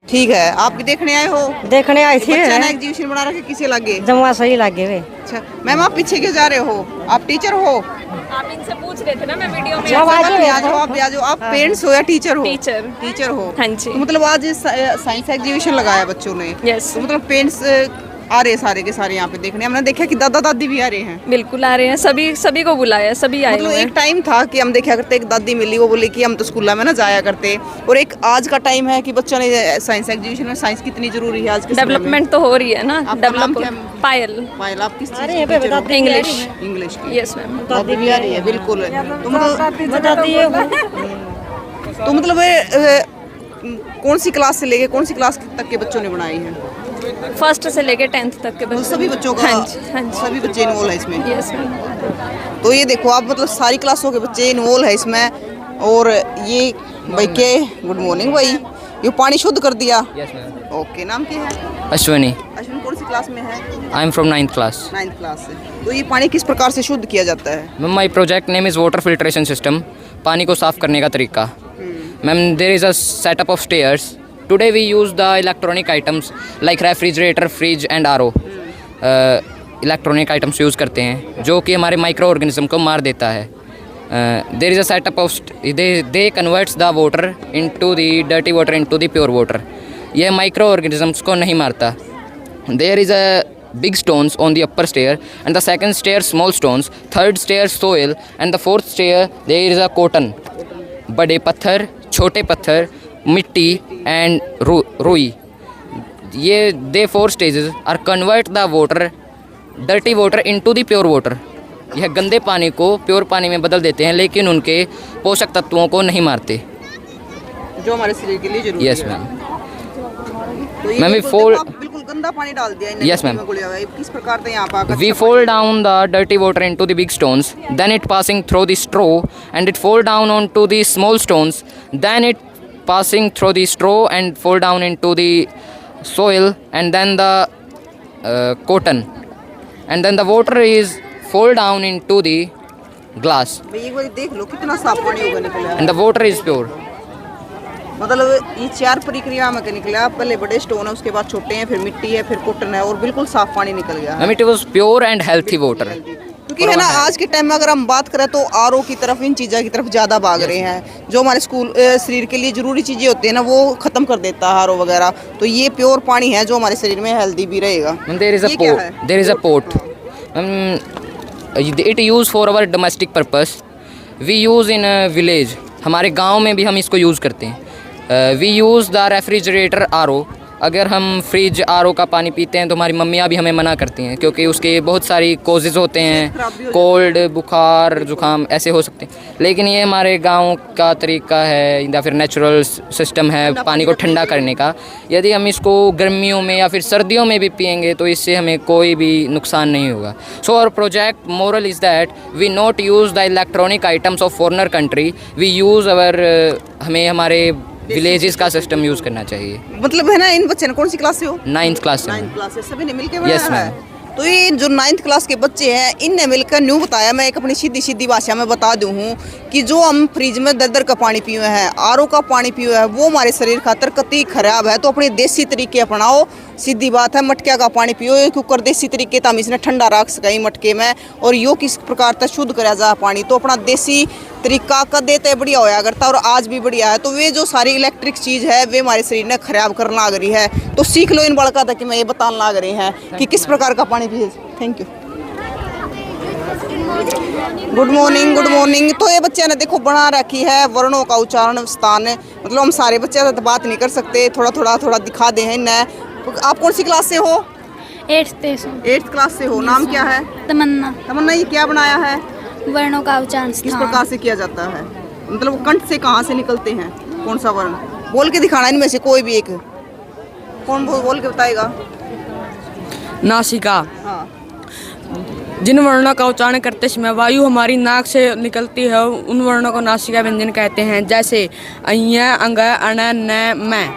ठीक है, आप भी देखने आए हो? देखने आई थी। बच्चा ने एग्जीबिशन बना रखे, किसे लगे? जमुआ सही लगे वे। अच्छा मैम, आप पीछे क्यों जा रहे हो? आप टीचर हो? आप इनसे पूछ रहे थे ना, मैं वीडियो में। आप भी आ जाओ। आप पेरेंट्स हो या टीचर हो? टीचर हो। हाँ जी। तो मतलब आज साइंस एग्जीबिशन लगाया बच्चों ने। यस। तो मतलब पेरेंट्स आ रहे हैं सारे के सारे यहाँ पे देखने। हमने देखा कि दादा दादी भी आ रहे हैं। बिल्कुल आ रहे हैं, सभी को बुलाया, सभी आए मतलब हुए एक टाइम था कि हम देखा करते, एक दादी मिली, वो बोली कि हम तो स्कूल में ना जाया करते, और एक आज का टाइम है कि बच्चों ने साइंस एग्जीबिशन में साइंस कितनी जरूरी है आज के समय में। डेवलपमेंट तो हो रही है ना। डेवलप। पायल। पायल, आप किस चीज़ की टीचर हो? इंग्लिश। इंग्लिश की। Yes ma'am. दादी भी आ रही है, बिल्कुल। तो मतलब कौन सी क्लास से लेके कौन सी क्लास तक के बच्चों ने बनाई है? फर्स्ट से लेके 10th तक के बच्चे। सभी बच्चों का? हाँ जी, हाँ जी। सभी बच्चे इन्वॉल्व है इसमें? Yes ma'am. तो ये देखो आप, मतलब सारी क्लासों के बच्चे इन्वॉल्व है इसमें। और ये भाई के गुड मॉर्निंग भाई, ये पानी शुद्ध कर दिया? Yes ma'am. ओके, नाम क्या है? अश्विनी। अश्विन कौन सी क्लास में है? I am from 9th class. 9th class से। तो ये पानी किस प्रकार से शुद्ध किया जाता है? Ma'am my project name is water filtration system. पानी को साफ़ करने का तरीका। Ma'am there is a setup of stairs. Today we use the electronic items like refrigerator, fridge and R O. Electronic items use करते हैं जो कि हमारे माइक्रो ऑर्गेनिज्म को मार देता है। There is a setup of they converts the water into the dirty water into the pure water. यह माइक्रो ऑर्गेनिजम्स को नहीं मारता। There is a big stones on the upper stair, and the second stair small stones, third stair soil, and the fourth stair there is a cotton। बड़े पत्थर, छोटे पत्थर, मिट्टी and रुई, ये they 4 stages are convert the water dirty water into the pure water। यह गंदे पानी को प्योर पानी में बदल देते हैं, लेकिन उनके पोषक तत्वों को नहीं मारते जो हमारे शरीर के लिए जरूरी है। Yes ma'am. तो मैम, बिल्कुल गंदा पानी डाल दिया इन्होंने। Yes, ma'am। किस प्रकार से यहाँ पर We fall down the dirty water into the big stones, then it passing through the straw, and it fall down onto the small stones, then it passing through the straw and fall down into the soil, and then the cotton, and then the water is fall down into the glass, भाई एक बार देख लो कितना साफ पानी होगा निकला। and the water is pure। मतलब ये 4 प्रक्रिया में निकला। पहले बड़े स्टोन है, उसके बाद छोटे हैं, फिर मिट्टी है, फिर कॉटन है, और बिल्कुल साफ पानी निकल गया। Ma'am, it was pure and healthy water। क्योंकि है ना, आज के टाइम में अगर हम बात करें तो आरओ की तरफ, इन चीज़ों की तरफ ज़्यादा भाग रहे हैं। जो हमारे स्कूल शरीर के लिए ज़रूरी चीज़ें होती है ना, वो ख़त्म कर देता है आरओ वगैरह। तो ये प्योर पानी है जो हमारे शरीर में हेल्दी भी रहेगा। There is a pot। It used for our domestic purpose। We use in a village। हमारे गांव में भी हम इसको यूज़ करते हैं। We use the refrigerator R O. अगर हम फ्रिज आर ओ का पानी पीते हैं तो हमारी मम्मियाँ भी हमें मना करती हैं, क्योंकि उसके बहुत सारी कोजेज़ होते हैं, कोल्ड, बुखार, जुकाम ऐसे हो सकते हैं। लेकिन ये हमारे गांव का तरीका है या फिर नेचुरल सिस्टम है पानी को ठंडा करने का। यदि हम इसको गर्मियों में या फिर सर्दियों में भी पिएंगे तो इससे हमें कोई भी नुकसान नहीं होगा। So our project moral is that we not use the electronic items of foreigner country, we use our हमें हमारे विलेजेस का सिस्टम यूज़ करना चाहिए। मतलब है ना, इन बच्चे ने कौन सी क्लास से हो? 9th क्लास से। 9th क्लास से सभी ने मिलकर बनाया Yes, है। ma'am। तो ये जो 9th क्लास के बच्चे हैं, इनने मिलकर न्यू बताया। मैं एक अपनी सीधी सीधी भाषा में बता दूं हूँ कि जो हम फ्रिज में दर का पानी पिए हैं, आरओ का पानी पिए हैं, वो हमारे शरीर खातर कतई खराब है। तो अपने देसी तरीके अपनाओ। सीधी बात है, मटके का पानी पियो, क्योंकि देसी तरीके तो हम इसने ठंडा रख सकें मटके में, और यो किस प्रकार तक शुद्ध करा जा पानी। तो अपना देसी तरीका कर देते बढ़िया होया करता, और आज भी बढ़िया है। तो वे जो सारी इलेक्ट्रिक चीज़ है वे हमारे शरीर ने खराब करना लग रही है। तो सीख लो इन बड़का तक कि मैं ये बताने लग रही हैं कि किस प्रकार का पानी पिए। Thank you. Good morning, good morning. तो ये बच्चे ने देखो बना रखी है वर्णों का उच्चारण स्थान। मतलब हम सारे बच्चे से तो बात नहीं कर सकते, थोड़ा दिखा दे हैं न। आप कौन सी क्लास से हो? 8th क्लास से हो। नाम क्या है? तमन्ना। तमन्ना, ये क्या बनाया है? वर्णों का उच्चारण किस प्रकार से किया जाता है? मतलब कंठ से कहाँ से निकलते हैं? कौन सा वर्ण? बोल के दिखाना इनमें से कोई भी एक। कौन बोल के बताएगा? नासिका। हाँ। जिन वर्णों का उच्चारण करते समय वायु हमारी नाक से निकलती है, उन वर्णों को नासिका व्यंजन कहते हैं। जैसे अय, अंग, अण, न, मैं।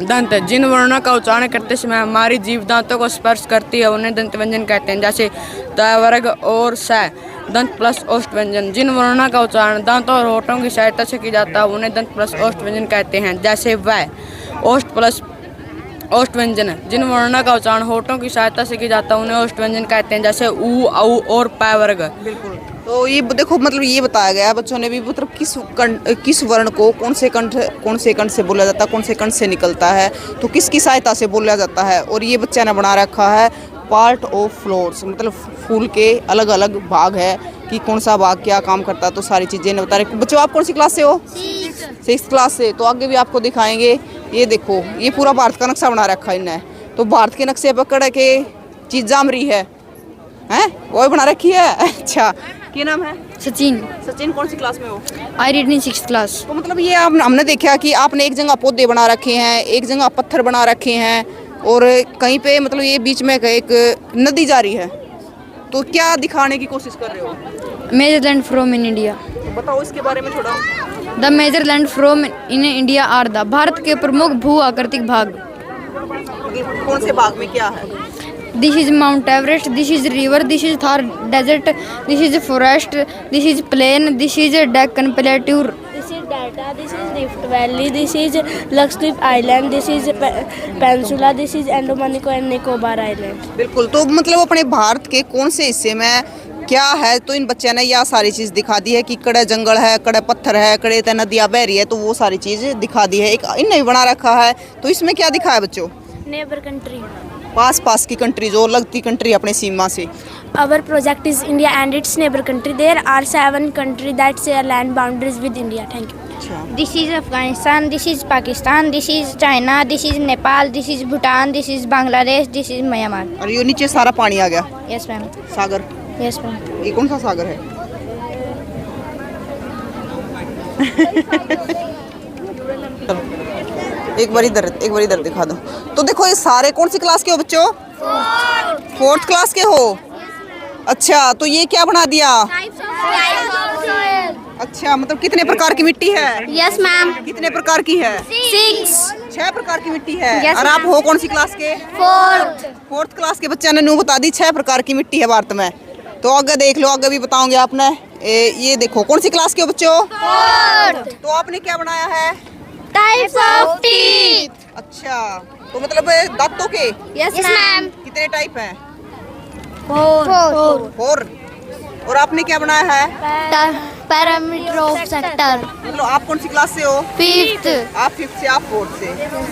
दंत। जिन वर्णों का उच्चारण करते समय हमारी जीभ दांतों को स्पर्श करती है, उन्हें दंत व्यंजन कहते हैं। जैसे त, वर्ग और स। दंत प्लस ओष्ठ व्यंजन। जिन वर्णों का उच्चारण दांतों और होठों की सहायता से किया जाता है, उन्हें दंत प्लस ओष्ठ व्यंजन कहते हैं। जैसे व। ओष्ठ प्लस ओष्ठ व्यंजन जिन वर्णों का उच्चारण होठों की सहायता से किया जाता है उन्हें ओष्ठ व्यंजन कहते हैं, जैसे ऊ, औ और पै वर्ग। बिल्कुल। तो ये देखो मतलब ये बताया गया है बच्चों ने भी, मतलब किस वर्ण को कौन से कंठ से बोला जाता है, कौन से कंठ से निकलता है, तो किसकी सहायता से बोला जाता है। और ये बच्चा ने बना रखा है पार्ट ऑफ फ्लावर्स, मतलब फूल के अलग अलग भाग है कि कौन सा भाग क्या काम करता है, तो सारी चीज़ें बता रहे। बच्चों आप कौन सी क्लास से हो? 6th क्लास से। तो आगे भी आपको दिखाएंगे। ये देखो ये पूरा भारत का नक्शा बना रखा है इन्हें, तो भारत के नक्शे पकड़ के चीज जाम रही है वो बना रखी है। अच्छा क्या नाम है? सचिन। सचिन कौन सी क्लास में हो? I read in 6th class. तो मतलब ये हमने देखा कि आपने एक जगह पौधे बना रखे हैं, एक जगह पत्थर बना रखे हैं, और कहीं पे मतलब ये बीच में एक नदी जा रही है, तो क्या दिखाने की कोशिश कर रहे हो? Major land from in India. तो बताओ इसके बारे में थोड़ा। The major land from in India are the Bharat के प्रमुख भू आकृतिक भाग। मतलब कौन से भाग में क्या है? This is Mount Everest, this is river, this is Thar desert, this is forest, this is plain, this is Deccan plateau. This is Delta, this is Rift Valley, this is Lakshadweep Island, this is Peninsula, this is Andaman and Nicobar Island. बिल्कुल। तो मतलब अपने भारत के कौन से हिस्से में क्या है, तो इन बच्चों ने यह सारी चीज़ दिखा दी है कि कड़े जंगल है, कड़े पत्थर है, कड़े नदियाँ बह रही है, तो वो सारी चीज़ दिखा दी है। एक इनने भी बना रखा है, तो इसमें क्या दिखा है बच्चों? Neighbor country. पास की कंट्री जो लगती कंट्री अपने सीमा से। Our project is India and its neighbor country. There are 7 countries that share land boundaries with India. Thank you. This is Afghanistan, this is Pakistan, this is China, this is Nepal, this is Bhutan, this is Bangladesh, this is Myanmar. और ये नीचे सारा पानी आ गया, Yes ma'am. सागर। Yes ma'am. ये कौन सा सागर है? एक बार इधर दिखा दो। तो देखो ये सारे कौन सी क्लास के हो बच्चों? 4th क्लास के हो। अच्छा तो ये क्या बना दिया? अच्छा मतलब कितने प्रकार की मिट्टी है? Yes ma'am. कितने प्रकार की है? 6. 6 प्रकार की मिट्टी है। Yes, और आप हो कौन सी क्लास के? 4th. 4th क्लास के बच्चे ने नू बता दी 6 प्रकार की मिट्टी है भारत में। तो आगे देख लो, आगे भी बताऊंगे आपने। ये देखो कौन सी क्लास के हो बच्चों? 4th. तो आपने क्या बनाया है? Types of teeth. अच्छा तो मतलब दांतों के Yes ma'am. कितने टाइप हैं? 4. 4। और आपने क्या बनाया है? Parameter of sector. मतलब आप कौन सी क्लास से हो? 5th. आप 5th से, आप 4th से।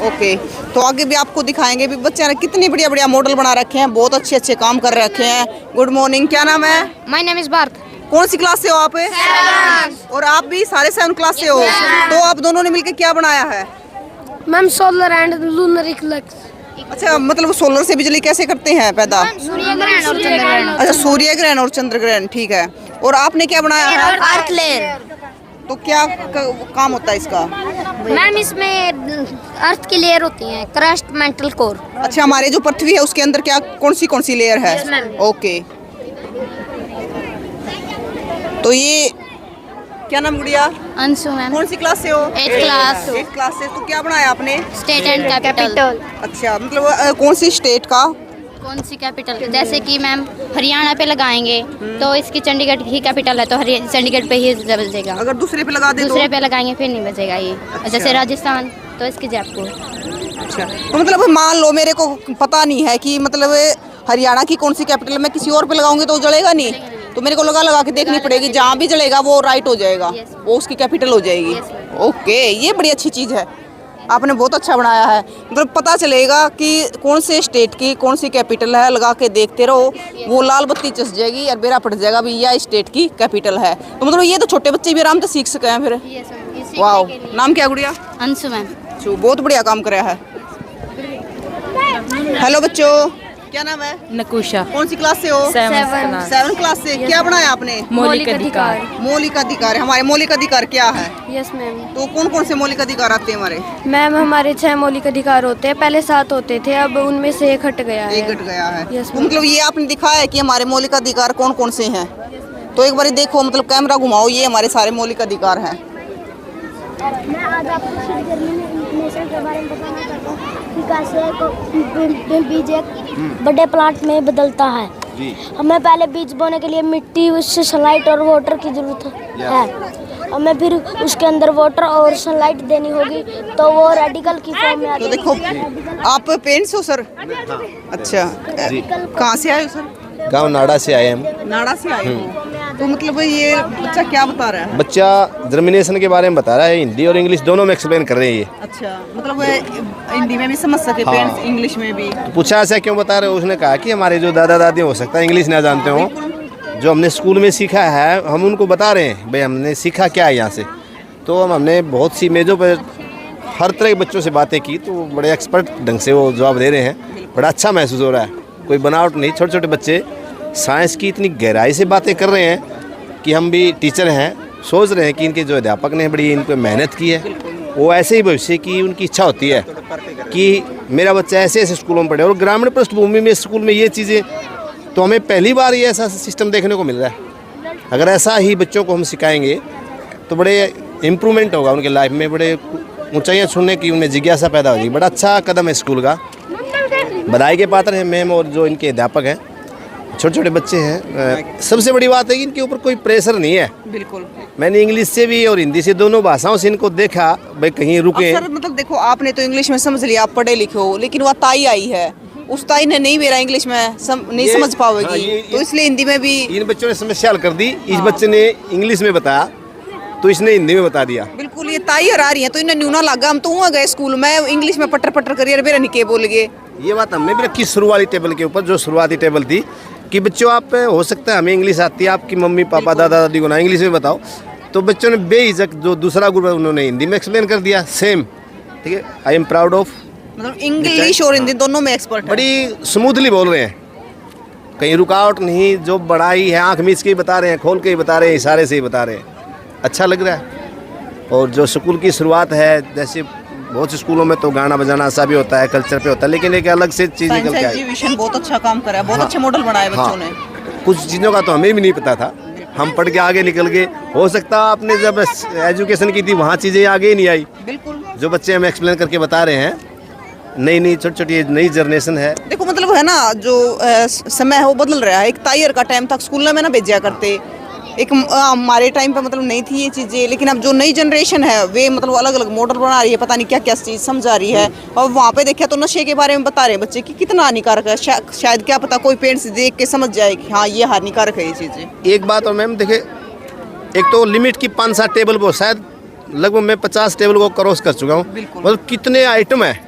ओके तो आगे भी आपको दिखाएंगे भी बच्चे ने कितने बढ़िया मॉडल बना रखे हैं, बहुत अच्छे काम कर रखे हैं। गुड मॉर्निंग, क्या नाम है? My name is Bharat. कौन सी क्लास से हो आप? 7th. और आप भी सारे 7th क्लास से हो। तो आप दोनों ने मिलकर क्या बनाया है? Ma'am, solar and lunar eclipse. अच्छा मतलब सोलर से बिजली कैसे करते हैं पैदा? सूर्य ग्रहण और चंद्र ग्रहण। अच्छा सूर्य ग्रहण और चंद्र ग्रहण, ठीक है। और आपने क्या बनाया है? अर्थ लेयर। तो क्या काम होता है इसका? मैम इसमें अर्थ की लेयर होती है, क्रस्ट, मेंटल कोर। अच्छा हमारे जो पृथ्वी है उसके अंदर क्या कौन सी लेयर है? Yes, ma'am. ओके तो ये क्या नाम गुड़िया? अंशु मैम। कौन सी क्लास से हो? 8th class. 8th क्लास से। तो क्या बनाया आपने? State and capital. अच्छा मतलब कौन सी स्टेट का? कौन सी कैपिटल? जैसे कि मैम हरियाणा पे लगाएंगे तो इसकी चंडीगढ़ ही कैपिटल है, तो चंडीगढ़ पे ही बचेगा। अगर दूसरे पे लगा दे दूसरे पे लगाएंगे फिर नहीं बचेगा ये। जैसे राजस्थान तो इसकी जयपुर। अच्छा तो मतलब मान लो मेरे को पता नहीं है कि मतलब हरियाणा की कौन सी कैपिटल, मैं किसी और पे लगाऊंगी तो जलेगा नहीं, तो मेरे को लगा के देखनी पड़ेगी, जहाँ भी जलेगा वो राइट हो जाएगा, वो उसकी कैपिटल हो जाएगी। ओके ये बड़ी अच्छी चीज़ है, आपने बहुत अच्छा बनाया है। मतलब पता चलेगा कि कौन से स्टेट की कौन सी कैपिटल है, लगा के देखते रहो, वो लाल बत्ती चस जाएगी और बेरा पड़ जाएगा भी यह स्टेट की कैपिटल है। तो मतलब ये तो छोटे बच्चे भी आराम से सीख सके हैं फिर। वाह, नाम क्या गुड़िया? अंशु मैम। बहुत बढ़िया काम कराया है। हेलो बच्चों, क्या नाम है? नकुशा। कौन सी क्लास से हो? 7th क्लास से। क्या बनाया आपने? मौलिक अधिकार। मौलिक अधिकार। हमारे मौलिक अधिकार क्या है? Yes ma'am. तो कौन से मौलिक अधिकार आते हैं हमारे? मैम हमारे 6 मौलिक अधिकार होते हैं, पहले 7 होते थे, अब उनमें से एक हट गया है। एक घट गया है। Yes, तो मतलब ये आपने दिखाया है कि हमारे मौलिक अधिकार कौन से हैं। तो एक बार देखो, मतलब कैमरा घुमाओ, ये हमारे सारे मौलिक अधिकार हैं। मैं आज आपको इंफॉर्मेशन के बारे में बताना चाहता हूँ कि कैसे बीज एक बड़े प्लांट में बदलता है। हमें पहले बीज बोने के लिए मिट्टी, उससे सनलाइट और वाटर की जरूरत है। हमें फिर उसके अंदर वाटर और सनलाइट देनी होगी, तो वो रेडिकल की फॉर्म में आते तो देखो, आप पेरेंट्स हो सर? अच्छा, कहाँ से आए हो सर? गांव नाड़ा से आए हम। नाड़ा से आए हो, तो मतलब ये बच्चा क्या बता रहा है? बच्चा जर्मिनेशन के बारे में बता रहा है, हिंदी और इंग्लिश दोनों में एक्सप्लेन कर रहे हैं ये। अच्छा, मतलब हिंदी में भी समझ सके पेरेंट्स, इंग्लिश में भी? तो पूछा ऐसा क्यों बता रहे हो, उसने कहा कि हमारे जो दादा दादी हो सकता है इंग्लिश ना जानते हो, जो हमने स्कूल में सीखा है हम उनको बता रहे हैं भाई हमने सीखा क्या है यहाँ से। तो हमने बहुत सी मेजों पर हर तरह के बच्चों से बातें की, तो बड़े एक्सपर्ट ढंग से वो जवाब दे रहे हैं। बड़ा अच्छा महसूस हो रहा है, कोई बनावट नहीं। छोटे छोटे बच्चे साइंस की इतनी गहराई से बातें कर रहे हैं कि हम भी टीचर हैं, सोच रहे हैं कि इनके जो अध्यापक ने बड़ी इन पर मेहनत की है, वो ऐसे ही भविष्य की उनकी इच्छा होती है कि मेरा बच्चा ऐसे ऐसे स्कूलों में पढ़े। और ग्रामीण पृष्ठभूमि में स्कूल में ये चीज़ें तो हमें पहली बार ये ऐसा सिस्टम देखने को मिल रहा है। अगर ऐसा ही बच्चों को हम सिखाएंगे तो बड़े इम्प्रूवमेंट होगा उनके लाइफ में, बड़े ऊंचाइयाँ छूने की उनमें जिज्ञासा पैदा होगी। बड़ा अच्छा कदम है स्कूल का, बधाई के पात्र हैं मैम और जो इनके अध्यापक हैं। छोटे छोटे बच्चे हैं, सबसे बड़ी बात है कि इनके ऊपर कोई प्रेशर नहीं है। बिल्कुल, मैंने इंग्लिश से भी और हिंदी से दोनों भाषाओं से इनको देखा, भाई कहीं रुके। सर मतलब देखो, आपने तो इंग्लिश में समझ लिया, आप पढ़े लिखे हो, लेकिन वह ताई आई है, उस ताई ने नहीं मेरा इंग्लिश में नहीं समझ पाओगी, तो इसलिए हिंदी में भी इन बच्चों ने समस्या हल कर दी। इस बच्चे ने इंग्लिश में बताया तो इसने हिंदी में बता दिया। बिल्कुल, ये ताई हरा रही है तो इन्हें न्यूना लगा। हम तो वहाँ गए स्कूल में, इंग्लिश में पटर पटर करिए, मेरा निके बोल गए। ये बात हमने भी रखी शुरू वाली टेबल के ऊपर, जो शुरुआती टेबल थी कि बच्चों आप हो सकता है हमें इंग्लिश आती है, आपकी मम्मी पापा दादा दादी को ना इंग्लिश में बताओ। तो बच्चों ने बेहिचक जो दूसरा ग्रुप है उन्होंने हिंदी में एक्सप्लेन कर दिया सेम। ठीक है, आई एम प्राउड ऑफ, मतलब इंग्लिश और हिंदी दोनों में एक्सपर्ट है। बड़ी स्मूथली बोल रहे हैं, कहीं रुकावट नहीं। जो बड़ाई है आँख मीच के ही बता रहे हैं, खोल के ही बता रहे हैं, इशारे से ही बता रहे हैं, अच्छा लग रहा है। और जो स्कूल की शुरुआत है, जैसे बहुत से स्कूलों में तो गाना बजाना ऐसा भी होता है, कल्चर पे होता है, लेकिन एक अलग से चीज़ निकल के आई। एजुकेशन बहुत अच्छा काम करा है, बहुत अच्छे मॉडल बनाए बच्चों ने। कुछ चीज़ों का तो हमें भी नहीं पता था, हम पढ़ के आगे निकल गए। हो सकता है आपने जब एजुकेशन की थी वहाँ चीज़ें आगे ही नहीं आई। बिल्कुल, जो बच्चे हमें एक्सप्लेन करके बता रहे हैं, नई छोटी छोटी नई जनरेशन है। देखो मतलब है ना, जो समय है वो बदल रहा है। एक तायर का टाइम था, स्कूल में ना भेजा करते, एक हमारे टाइम पे मतलब नहीं थी ये चीज़ें, लेकिन अब जो नई जनरेशन है वे मतलब अलग अलग मॉडल बना रही है, पता नहीं क्या क्या चीज़ समझा रही है। और वहाँ पे देखा तो नशे के बारे में बता रहे हैं बच्चे कि कितना हानिकारक है। शायद क्या पता कोई पेरेंट्स देख के समझ जाए कि हाँ ये हानिकारक है ये चीज़ें। एक बात और मैम देखे, एक तो लिमिट की 5-7 टेबल वो शायद लगभग मैं 50 टेबल को क्रॉस कर चुका हूँ। मतलब कितने आइटम है,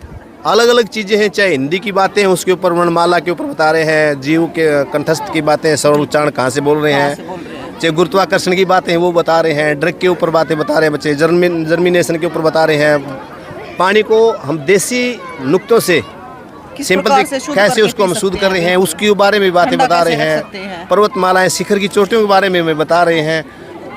अलग अलग चीज़ें हैं। चाहे हिंदी की बातें हैं, उसके ऊपर वर्णमाला के ऊपर बता रहे हैं, जीव के कंठस्थ की बातें, सरल उच्चारण कहाँ से बोल रहे हैं, चाहे गुरुत्वाकर्षण की बातें हैं वो बता रहे हैं, ड्रग के ऊपर बातें बता रहे हैं बच्चे, जर्मिनेशन के ऊपर बता रहे हैं। पानी को हम देसी नुक्तों से सिंपल कैसे उसको हम शुद्ध कर रहे हैं, उसके बारे में बातें बता रहे हैं। पर्वतमालाएं, शिखर की चोटियों के बारे में बता रहे हैं।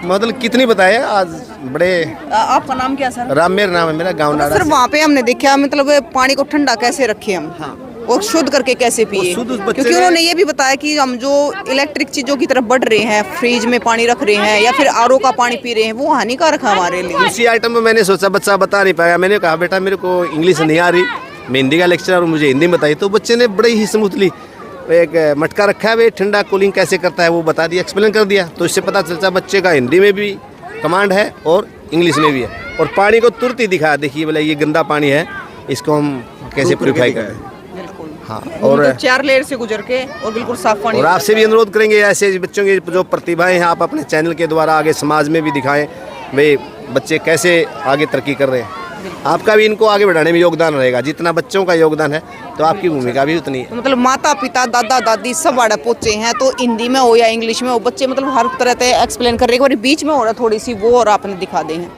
मतलब कितनी बताए आज। बड़े आपका नाम क्या सर? राम, मेरा नाम है, मेरा गाँव नाड़ा। सर वहाँ पे हमने देखा मतलब पानी को ठंडा कैसे रखे हम, और शुद्ध करके कैसे पिए, क्योंकि उन्होंने ये भी बताया कि हम जो इलेक्ट्रिक चीज़ों की तरफ बढ़ रहे हैं, फ्रिज में पानी रख रहे हैं या फिर आरओ का पानी पी रहे हैं, वो हानिकारक है हमारे लिए। इसी आइटम में मैंने सोचा बच्चा बता नहीं पाया, मैंने कहा बेटा मेरे को इंग्लिश नहीं आ रही, मैं हिंदी का लेक्चर और मुझे हिंदी बताई। तो बच्चे ने बड़े ही स्मूथली एक मटका रखा है, वे ठंडा कूलिंग कैसे करता है वो बता दिया, एक्सप्लेन कर दिया। तो इससे पता चलता बच्चे का हिंदी में भी कमांड है और इंग्लिश में भी है। और पानी को तुरंत ही दिखाया, देखिए बोले ये गंदा पानी है, इसको हम कैसे प्यूरिफाई करें। हाँ, और 4 लेयर से गुजर के और बिल्कुल साफ पानी। और आपसे भी अनुरोध करेंगे ऐसे बच्चों की जो प्रतिभाएं हैं आप अपने चैनल के द्वारा आगे समाज में भी दिखाएं, भाई बच्चे कैसे आगे तरक्की कर रहे हैं। आपका भी इनको आगे बढ़ाने में योगदान रहेगा, जितना बच्चों का योगदान है तो आपकी भूमिका भी उतनी है। तो मतलब माता पिता दादा दादी सब बड़े पोचे हैं, तो हिंदी में हो या इंग्लिश में हो, बच्चे मतलब हर तरह से एक्सप्लेन कर रहे हैं। बीच में हो रहा थोड़ी सी वो और आपने दिखा दे हैं।